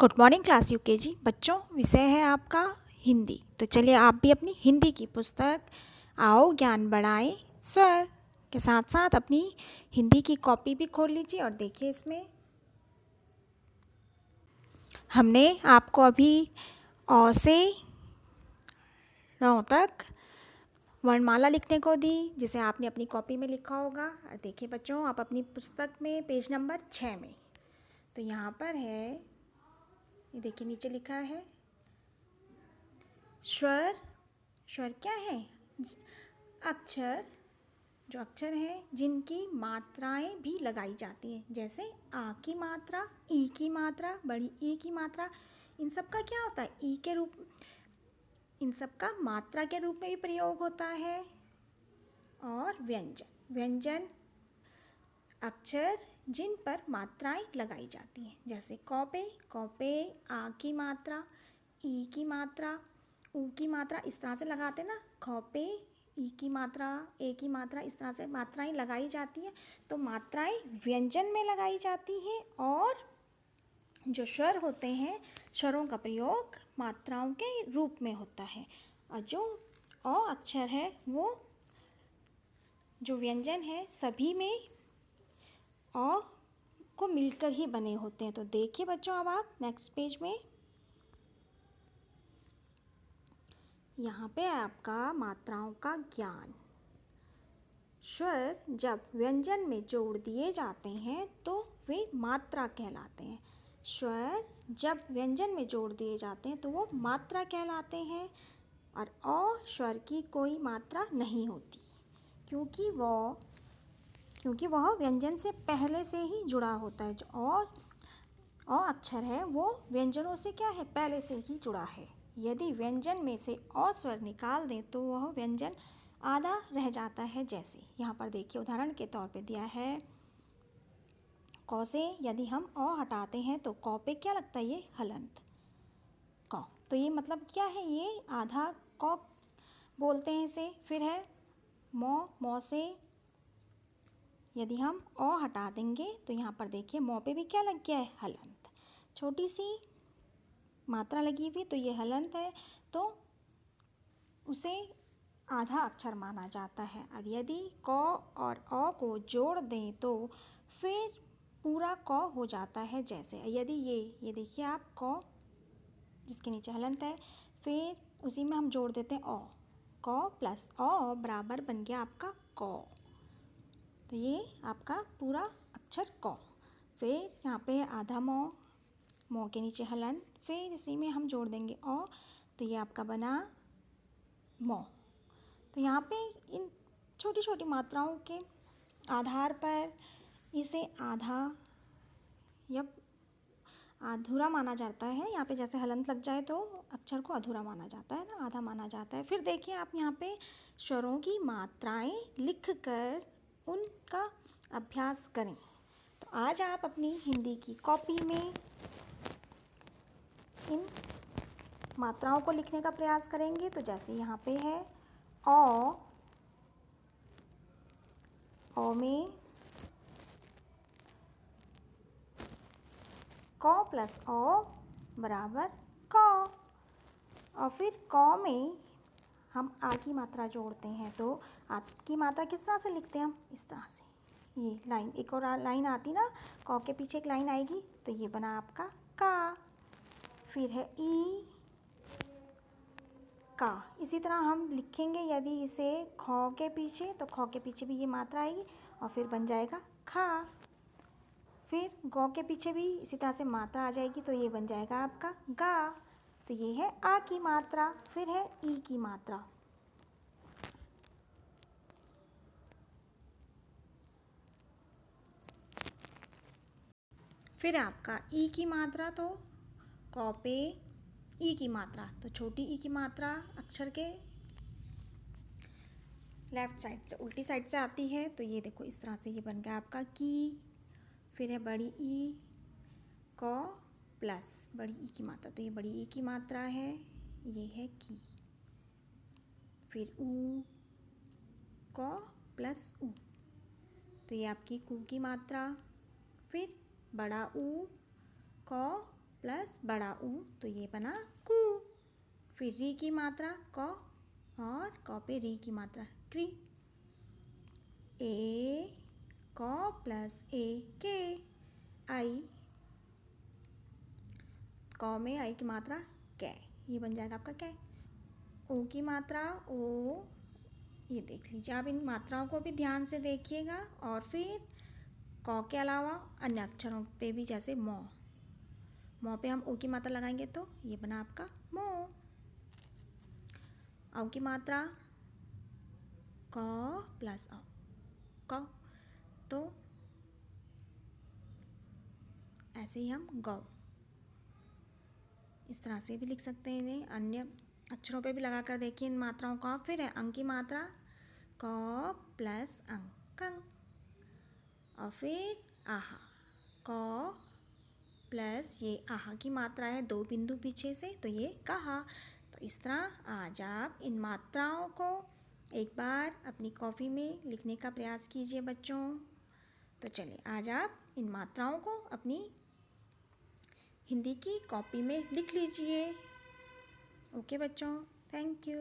Good morning class UKG बच्चों। विषय है आपका हिंदी। तो चलिए आप भी अपनी हिंदी की पुस्तक आओ ज्ञान बढ़ाएं स्वर के साथ साथ अपनी हिंदी की कॉपी भी खोल लीजिए और देखिए इसमें हमने आपको अभी अ से ण तक वर्णमाला लिखने को दी, जिसे आपने अपनी कॉपी में लिखा होगा। और देखिए बच्चों, आप अपनी पुस्तक में पेज नंबर 6 में, तो यहाँ पर है, ये देखिए नीचे लिखा है स्वर। स्वर क्या है? अक्षर, जो अक्षर हैं जिनकी मात्राएं भी लगाई जाती हैं, जैसे आ की मात्रा, ई की मात्रा, बड़ी ई की मात्रा। इन सब का क्या होता है? ई के रूप, इन सब का मात्रा के रूप में भी प्रयोग होता है। और व्यंजन, व्यंजन अक्षर जिन पर मात्राएं लगाई जाती हैं, जैसे कॉपे, कॉपे आ की मात्रा, ई की मात्रा, ऊ की मात्रा, इस तरह से लगाते ना। खॉपे, ई की मात्रा, ए की मात्रा, इस तरह से मात्राएं लगाई जाती हैं। तो मात्राएं व्यंजन में लगाई जाती हैं और जो स्वर होते हैं, स्वरों का प्रयोग मात्राओं के रूप में होता है। और जो अ अक्षर है, वो जो व्यंजन है सभी में अ को मिलकर ही बने होते हैं। तो देखिए बच्चों, अब आप नेक्स्ट पेज में, यहाँ पे आपका मात्राओं का ज्ञान। स्वर जब व्यंजन में जोड़ दिए जाते हैं तो वे मात्रा कहलाते हैं। स्वर जब व्यंजन में जोड़ दिए जाते हैं तो वो मात्रा कहलाते हैं। और अ स्वर की कोई मात्रा नहीं होती, क्योंकि वह व्यंजन से पहले से ही जुड़ा होता है। जो अ अक्षर है वो व्यंजनों से क्या है? पहले से ही जुड़ा है। यदि व्यंजन में से अ स्वर निकाल दें तो वह व्यंजन आधा रह जाता है। जैसे यहाँ पर देखिए, उदाहरण के तौर पे दिया है क से यदि हम अ हटाते हैं तो क पे क्या लगता है? ये हलंत क। तो ये मतलब क्या है? ये आधा क बोलते हैं इसे। फिर है मौ से यदि हम अ हटा देंगे तो यहाँ पर देखिए मौ पे भी क्या लग गया है? हलंत। छोटी सी मात्रा लगी हुई, तो ये हलंत है, तो उसे आधा अक्षर माना जाता है। और यदि क और अ को जोड़ दें तो फिर पूरा क हो जाता है। जैसे यदि ये देखिए आप, क जिसके नीचे हलंत है, फिर उसी में हम जोड़ देते हैं अ, क प्लस अ बराबर बन गया आपका क। तो ये आपका पूरा अक्षर क। फिर यहाँ पे आधा मौ के नीचे हलंत, फिर इसी में हम जोड़ देंगे अ, तो ये आपका बना मौ। तो यहाँ पे इन छोटी छोटी मात्राओं के आधार पर इसे आधा या अधूरा माना जाता है। यहाँ पे जैसे हलंत लग जाए तो अक्षर को अधूरा माना जाता है ना, आधा माना जाता है। फिर देखिए आप यहाँ पे स्वरों की मात्राएं लिखकर उनका अभ्यास करें। तो आज आप अपनी हिंदी की कॉपी में इन मात्राओं को लिखने का प्रयास करेंगे। तो जैसे यहाँ पे है अ में क प्लस अ बराबर क। और फिर क में हम आ की मात्रा जोड़ते हैं, तो आ की मात्रा किस तरह से लिखते हैं? हम इस तरह से, ये लाइन, एक और लाइन आती ना, क के पीछे एक लाइन आएगी, तो ये बना आपका का। फिर है ई का। इसी तरह हम लिखेंगे यदि इसे ख के पीछे, तो ख के पीछे भी ये मात्रा आएगी और फिर बन जाएगा खा। फिर ग के पीछे भी इसी तरह से मात्रा आ जाएगी, तो ये बन जाएगा आपका गा। तो ये है आ की मात्रा। फिर है ई की मात्रा। फिर आपका ई की मात्रा, तो क पे ई की मात्रा, तो छोटी ई की मात्रा अक्षर के लेफ्ट साइड से, उल्टी साइड से आती है। तो ये देखो इस तरह से ये बन गया आपका की। फिर है बड़ी ई, क प्लस बड़ी ई की मात्रा, तो ये बड़ी ई की मात्रा है, ये है की। फिर ऊ, क प्लस ऊ, तो ये आपकी कू की मात्रा। फिर बड़ा ऊ, क प्लस बड़ा ऊ, तो ये बना कू। फिर री की मात्रा क, और क पे री की मात्रा क्री। ए क प्लस ए के, आई, क में आई की मात्रा कै, ये बन जाएगा आपका कै। ओ की मात्रा ओ, ये देख लीजिए आप, इन मात्राओं को भी ध्यान से देखिएगा। और फिर क के अलावा अन्य अक्षरों पे भी, जैसे मौ, मौ पे हम ओ की मात्रा लगाएंगे तो ये बना आपका मो। औ की मात्रा क प्लस औ, क, तो ऐसे ही हम गौ, इस तरह से भी लिख सकते हैं इन्हें। अन्य अक्षरों पे भी लगा कर देखिए इन मात्राओं का। फिर है अंग की मात्रा क प्लस अंग, कंग। और फिर आहा, क प्लस ये आहा की मात्रा है 2 बिंदु पीछे से, तो ये कहा। तो इस तरह आज आप इन मात्राओं को एक बार अपनी कॉपी में लिखने का प्रयास कीजिए बच्चों। तो चलिए आज आप इन मात्राओं को अपनी हिंदी की कॉपी में लिख लीजिए। ओके बच्चों, थैंक यू।